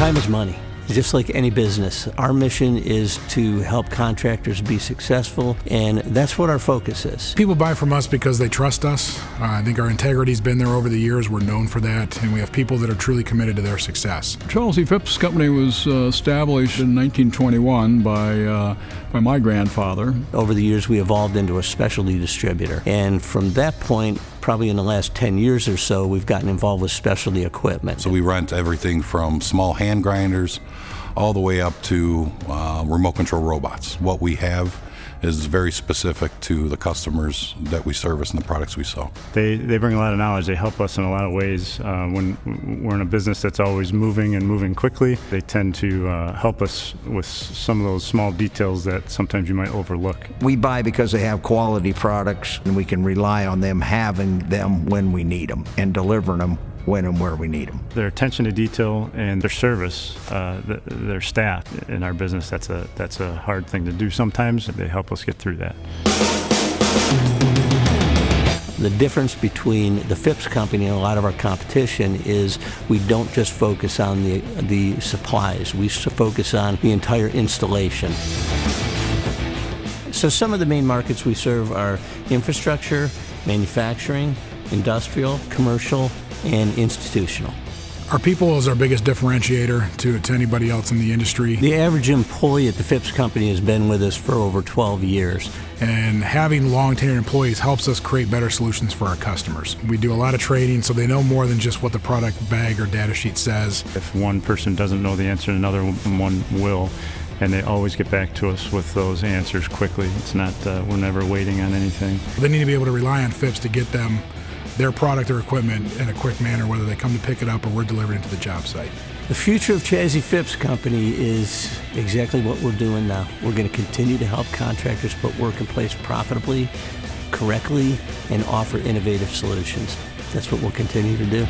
Time is money. Just like any business, our mission is to help contractors be successful, and that's what our focus is. People buy from us because they trust us. I think our integrity's been there over the years. We're known for that, and we have people that are truly committed to their success. Charles E. Phipps Company was established in 1921 by my grandfather. Over the years, we evolved into a specialty distributor, and from that point, probably in the last 10 years or so, we've gotten involved with specialty equipment. So we rent everything from small hand grinders all the way up to remote control robots. What we have is very specific to the customers that we service and the products we sell. They bring a lot of knowledge. They help us in a lot of ways. When we're in a business that's always moving and moving quickly, they tend to help us with some of those small details that sometimes you might overlook. We buy because they have quality products, and we can rely on them having them when we need them and delivering them when and where we need them. Their attention to detail and their service, their staff in our business, that's a hard thing to do sometimes. They help us get through that. The difference between the Phipps company and a lot of our competition is we don't just focus on the supplies, we focus on the entire installation. So some of the main markets we serve are infrastructure, manufacturing, industrial, commercial, and institutional. Our people is our biggest differentiator to anybody else in the industry. The average employee at the Phipps company has been with us for over 12 years. And having long-tenured employees helps us create better solutions for our customers. We do a lot of training so they know more than just what the product bag or data sheet says. If one person doesn't know the answer, another one will. And they always get back to us with those answers quickly. It's not, we're never waiting on anything. They need to be able to rely on Phipps to get them their product or equipment in a quick manner, whether they come to pick it up or we're delivering it to the job site. The future of Chassis Phipps Company is exactly what we're doing now. We're going to continue to help contractors put work in place profitably, correctly, and offer innovative solutions. That's what we'll continue to do.